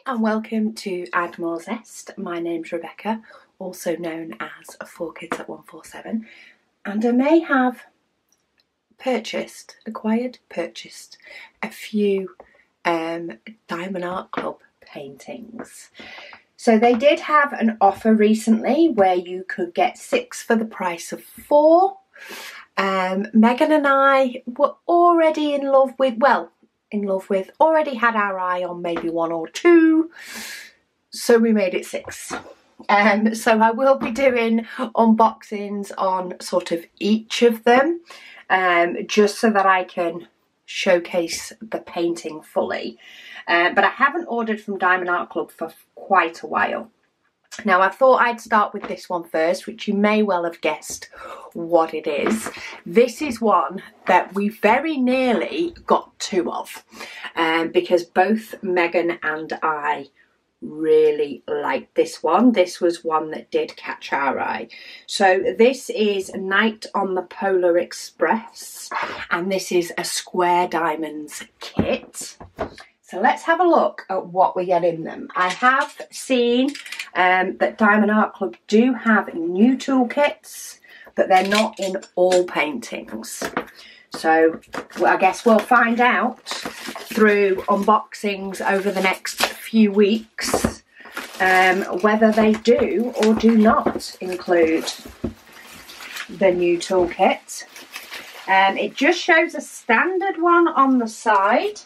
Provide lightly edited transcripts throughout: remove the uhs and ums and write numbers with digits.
and welcome to Add More Zest. My name's Rebecca, also known as 4Kids at 147, and I may have purchased a few Diamond Art Club paintings. So they did have an offer recently where you could get 6 for the price of 4. Megan and I were already already had our eye on maybe 1 or 2, so we made it 6. So I will be doing unboxings on sort of each of them, just so that I can showcase the painting fully. But I haven't ordered from Diamond Art Club for quite a while. Now I thought I'd start with this one first, which you may well have guessed what it is. This is one that we very nearly got 2 of, because both Megan and I really liked this one. This was one that did catch our eye. So this is Night on the Polar Express, and this is a Square Diamonds kit. So let's have a look at what we get in them. I have seen that Diamond Art Club do have new toolkits, but they're not in all paintings. So I guess we'll find out through unboxings over the next few weeks whether they do or do not include the new toolkit. It just shows a standard one on the side.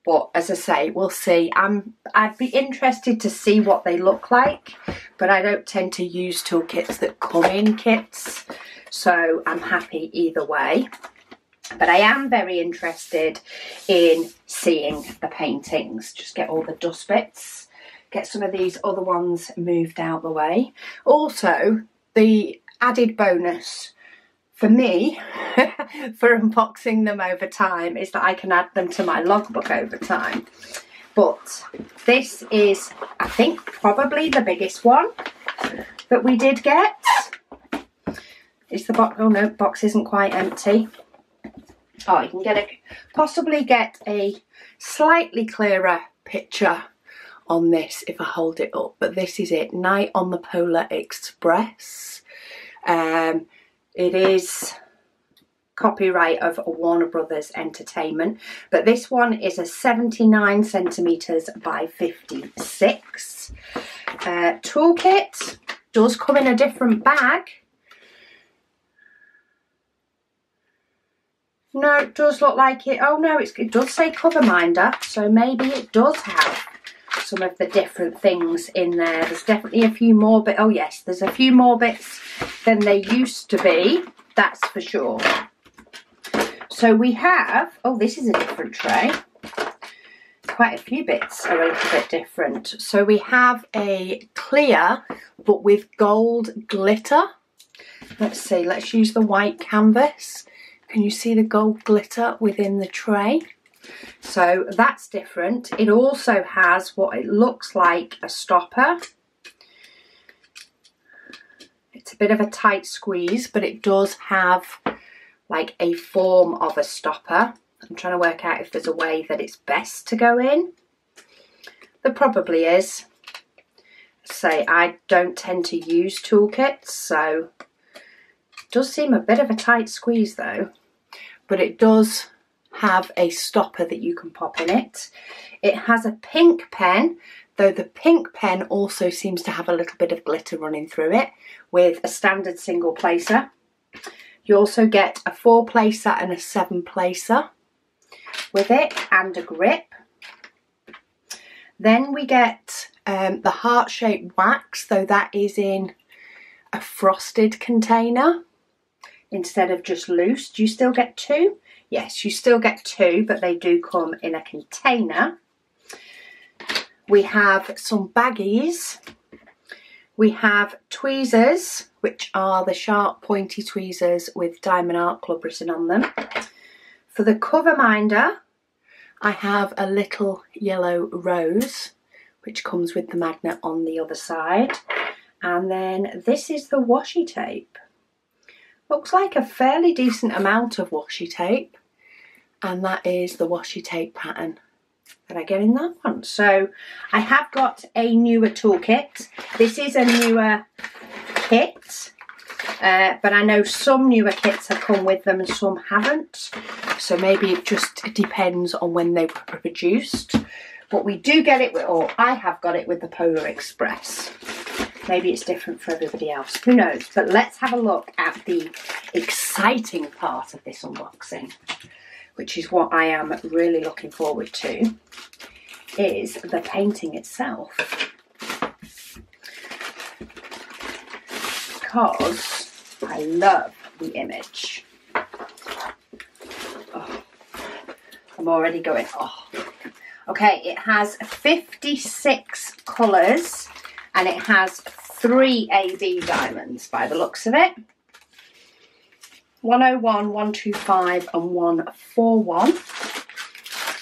But as I say, we'll see. I'd be interested to see what they look like, but I don't tend to use toolkits that come in kits, so I'm happy either way. But I am very interested in seeing the paintings. Just get all the dust bits, get some of these other ones moved out the way. Also, the added bonus for me, for unboxing them over time, is that I can add them to my logbook over time. But this is, I think, probably the biggest one that we did get. Is the box? Oh no, box isn't quite empty. Oh, you can possibly get a slightly clearer picture on this if I hold it up. But this is it, Night on the Polar Express. It is copyright of Warner Brothers Entertainment, but this one is a 79 centimeters by 56. Toolkit does come in a different bag. No, it does look like it. Oh no, it does say cover minder, so maybe it does have some of the different things in there. There's definitely a few more bits. Oh yes, there's a few more bits than there used to be, that's for sure. So we have, oh, this is a different tray. Quite a few bits are a little bit different. So we have a clear but with gold glitter. Let's see, let's use the white canvas. Can you see the gold glitter within the tray? So that's different. It also has what it looks like a stopper. It's a bit of a tight squeeze, but it does have like a form of a stopper. I'm trying to work out if there's a way that it's best to go in. There probably is. Say, I don't tend to use toolkits, so it does seem a bit of a tight squeeze though, but it does have a stopper that you can pop in it. It has a pink pen, though the pink pen also seems to have a little bit of glitter running through it, with a standard single placer. You also get a 4 placer and a 7 placer with it, and a grip. Then we get the heart-shaped wax, though that is in a frosted container instead of just loose. Do you still get 2? Yes, you still get 2, but they do come in a container. We have some baggies. We have tweezers, which are the sharp pointy tweezers with Diamond Art Club written on them. For the cover minder, I have a little yellow rose, which comes with the magnet on the other side. And then this is the washi tape. Looks like a fairly decent amount of washi tape, and that is the washi tape pattern. that I get in that one. So I have got a newer toolkit. This is a newer kit, but I know some newer kits have come with them and some haven't. So maybe it just depends on when they were produced. But we do get it with, or I have got it with the Polar Express. Maybe it's different for everybody else, who knows. But let's have a look at the exciting part of this unboxing, which is what I am really looking forward to, is the painting itself. Because I love the image. Oh, I'm already going, oh. Okay, it has 56 colours and it has 3 AB diamonds by the looks of it. 101, 125 and 141.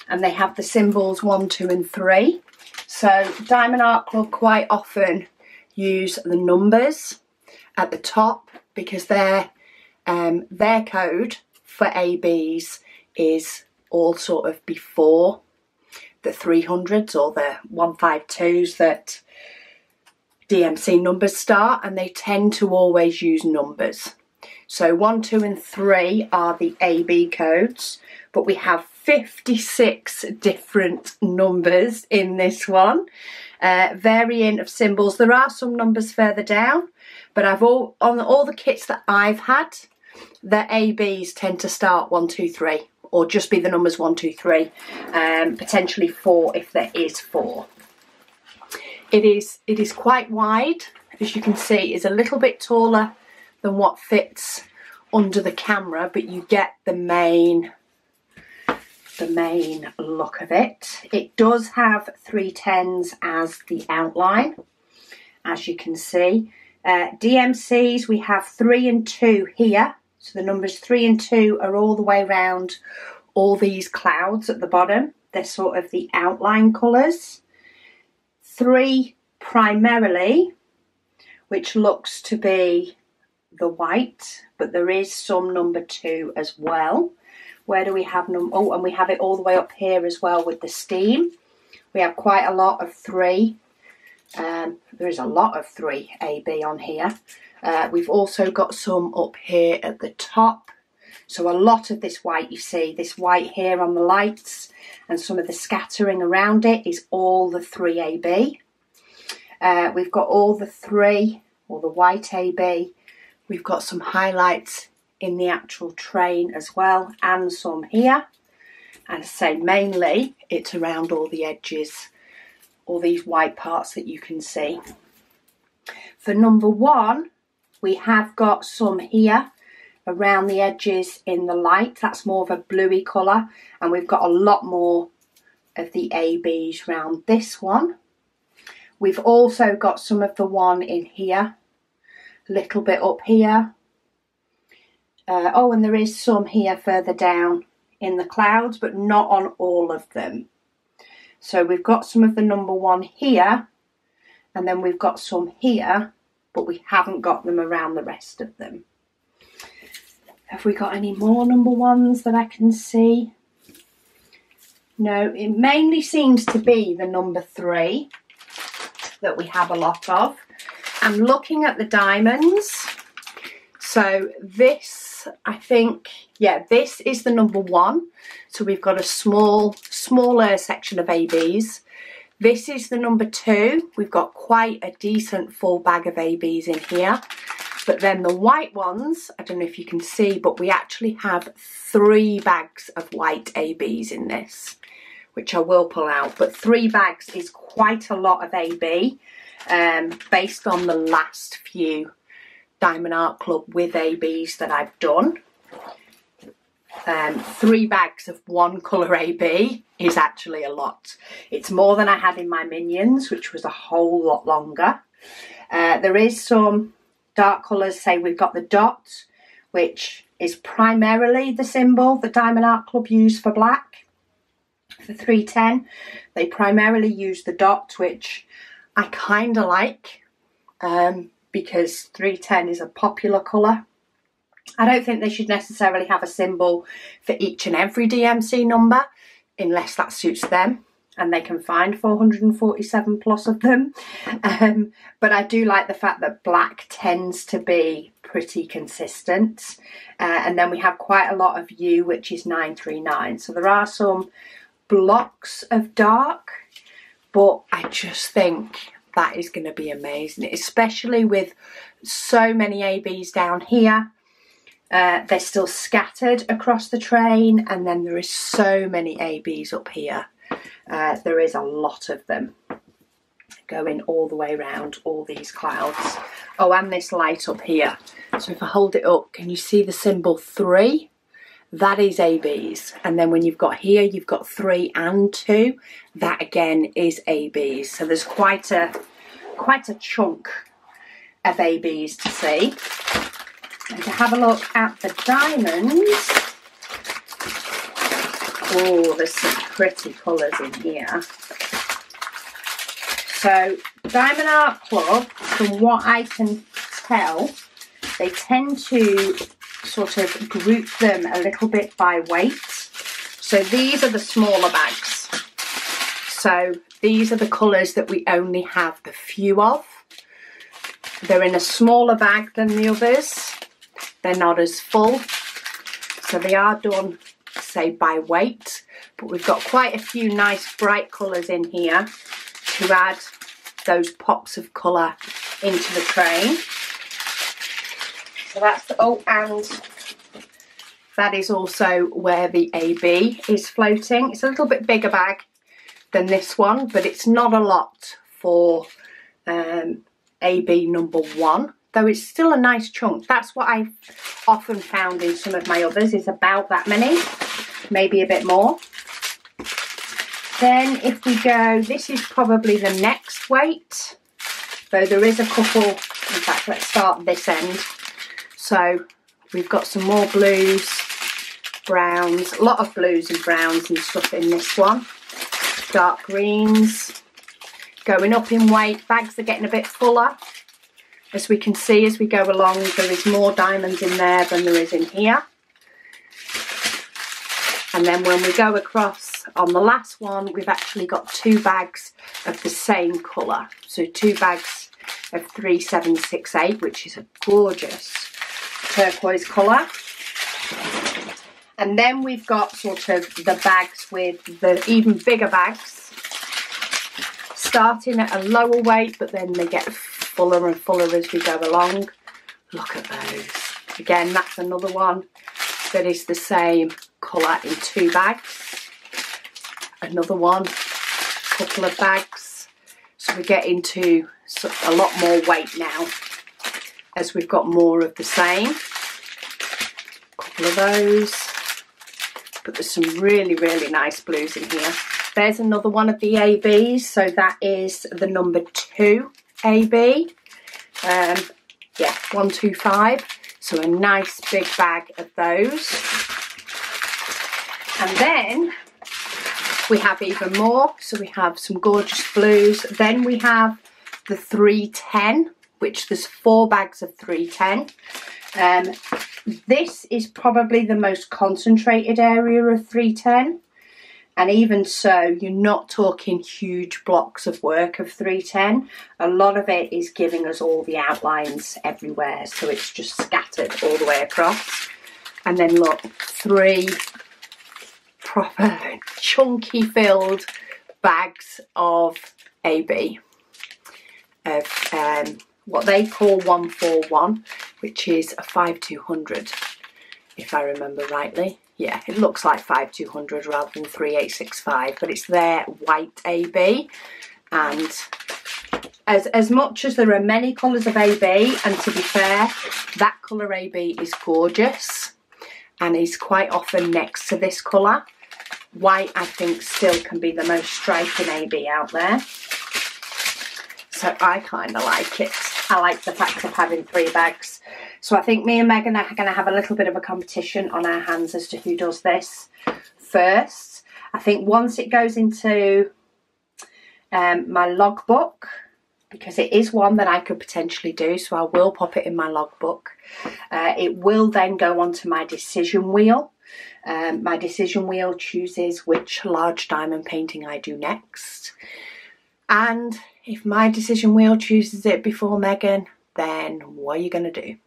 And they have the symbols 1, 2 and 3. So Diamond Art Club quite often use the numbers at the top because their code for ABs is all sort of before the 300s or the 152s that DMC numbers start, and they tend to always use numbers. So 1, 2 and 3 are the AB codes, but we have 56 different numbers in this one, varying of symbols. There are some numbers further down, but on all the kits that I've had, the ABs tend to start 1, 2, 3, or just be the numbers 1, 2, 3, potentially 4 if there is 4. It is quite wide, as you can see. It's a little bit taller than what fits under the camera, but you get the main look of it. It does have 3 10s as the outline, as you can see. DMCs, we have 3 and 2 here. So the numbers 3 and 2 are all the way around all these clouds at the bottom. They're sort of the outline colours. 3 primarily, which looks to be the white, but there is some number 2 as well. Where do we have oh, and we have it all the way up here as well with the steam. We have quite a lot of 3. There is a lot of 3 AB on here. We've also got some up here at the top. So a lot of this white, you see, this white here on the lights and some of the scattering around it is all the 3 AB. We've got all the 3, or the white AB. We've got some highlights in the actual train as well, and some here. And I say mainly it's around all the edges, all these white parts that you can see. For number 1, we have got some here around the edges in the light. That's more of a bluey colour, and we've got a lot more of the ABs around this one. We've also got some of the one in here, a little bit up here. Oh, and there is some here further down in the clouds, but not on all of them. So we've got some of the number 1 here, and then we've got some here, but we haven't got them around the rest of them. Have we got any more number 1s that I can see? No, it mainly seems to be the number 3 that we have a lot of. I'm looking at the diamonds. So this, I think, yeah, this is the number 1. So we've got a smaller section of ABs. This is the number 2. We've got quite a decent full bag of ABs in here. But then the white ones, I don't know if you can see, but we actually have 3 bags of white ABs in this, which I will pull out. But 3 bags is quite a lot of AB, based on the last few Diamond Art Club with ABs that I've done. 3 bags of 1 colour AB is actually a lot. It's more than I had in my Minions, which was a whole lot longer. There is some dark colours. Say we've got the dot, which is primarily the symbol that Diamond Art Club use for black. For 310, they primarily use the dot, which I kind of like, because 310 is a popular colour. I don't think they should necessarily have a symbol for each and every DMC number, unless that suits them. and they can find 447 plus of them. But I do like the fact that black tends to be pretty consistent. And then we have quite a lot of U, which is 939. So there are some blocks of dark, but I just think that is going to be amazing, especially with so many ABs down here. They're still scattered across the train, and then there is so many ABs up here. There is a lot of them going all the way around all these clouds. Oh, and this light up here. So if I hold it up, can you see the symbol 3? That is ABs. And then when you've got here, you've got 3 and 2. That again is ABs. So there's quite a chunk of ABs to see. And to have a look at the diamonds, oh, there's some pretty colours in here. So Diamond Art Club, from what I can tell, they tend to sort of group them a little bit by weight. So these are the smaller bags. So these are the colours that we only have the few of. They're in a smaller bag than the others. They're not as full. So they are done, say, by weight. But we've got quite a few nice bright colours in here to add those pops of colour into the train. So that's, oh, and that is also where the AB is floating. It's a little bit bigger bag than this one, but it's not a lot for AB number 1, though it's still a nice chunk. That's what I've often found in some of my others, is about that many, maybe a bit more. Then if we go, this is probably the next weight, though there is a couple. In fact, let's start this end. So we've got some more blues, browns, a lot of blues and browns and stuff in this one. Dark greens, going up in weight. Bags are getting a bit fuller. As we can see as we go along, there is more diamonds in there than there is in here. And then when we go across on the last one, we've actually got 2 bags of the same colour. So 2 bags of 3768, which is a gorgeous turquoise colour. And then we've got sort of the bags with the even bigger bags, starting at a lower weight, but then they get fuller and fuller as we go along. Look at those. Again, that's another one that is the same colour in 2 bags. Another one, couple of bags. So we get into a lot more weight now as we've got more of the same. Couple of those. But there's some really, really nice blues in here. There's another one of the ABs. So that is the number 2 AB. Yeah, 125. So a nice big bag of those. And then we have even more. So we have some gorgeous blues. Then we have the 310, which there's 4 bags of 310. This is probably the most concentrated area of 310. And even so, you're not talking huge blocks of work of 310. A lot of it is giving us all the outlines everywhere. So it's just scattered all the way across. And then look, 3 proper chunky filled bags of AB. Of what they call 141, which is a 5200, if I remember rightly. Yeah, it looks like 5200 rather than 3865, but it's their white AB. And as much as there are many colours of AB, and to be fair, that colour AB is gorgeous and is quite often next to this colour. White, I think, still can be the most striking AB out there. So I kind of like it. I like the fact of having 3 bags. So I think me and Megan are going to have a little bit of a competition on our hands as to who does this first. I think once it goes into my logbook, because it is one that I could potentially do, so I will pop it in my logbook. It will then go onto my decision wheel, My decision wheel chooses which large diamond painting I do next. And if my decision wheel chooses it before Megan, then what are you going to do?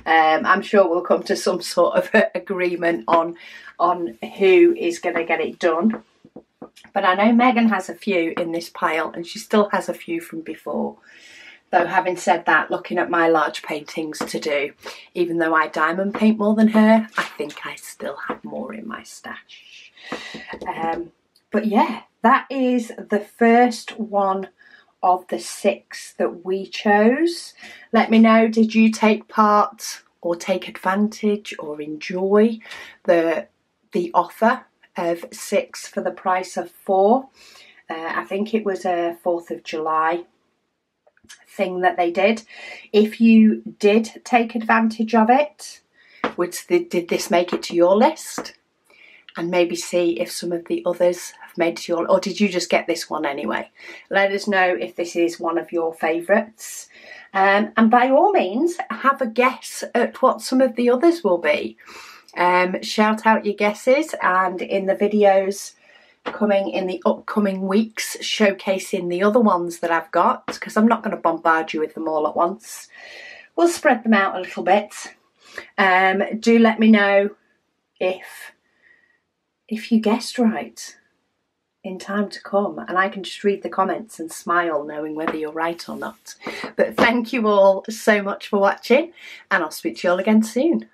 I'm sure we'll come to some sort of agreement on who is going to get it done. But I know Megan has a few in this pile, and she still has a few from before. Though having said that, looking at my large paintings to do, even though I diamond paint more than her, I think I still have more in my stash. But yeah, that is the first one of the 6 that we chose. Let me know, did you take part or take advantage or enjoy the offer of 6 for the price of 4? I think it was a 4th of July thing that they did. If you did take advantage of it, did this make it to your list? And maybe see if some of the others have made it to your, or did you just get this one anyway? Let us know if this is one of your favourites. And by all means, have a guess at what some of the others will be. Shout out your guesses, and in the videos coming in the upcoming weeks showcasing the other ones that I've got, because I'm not going to bombard you with them all at once. We'll spread them out a little bit. Do let me know if you guessed right in time to come, and I can just read the comments and smile knowing whether you're right or not. But thank you all so much for watching, and I'll speak to you all again soon.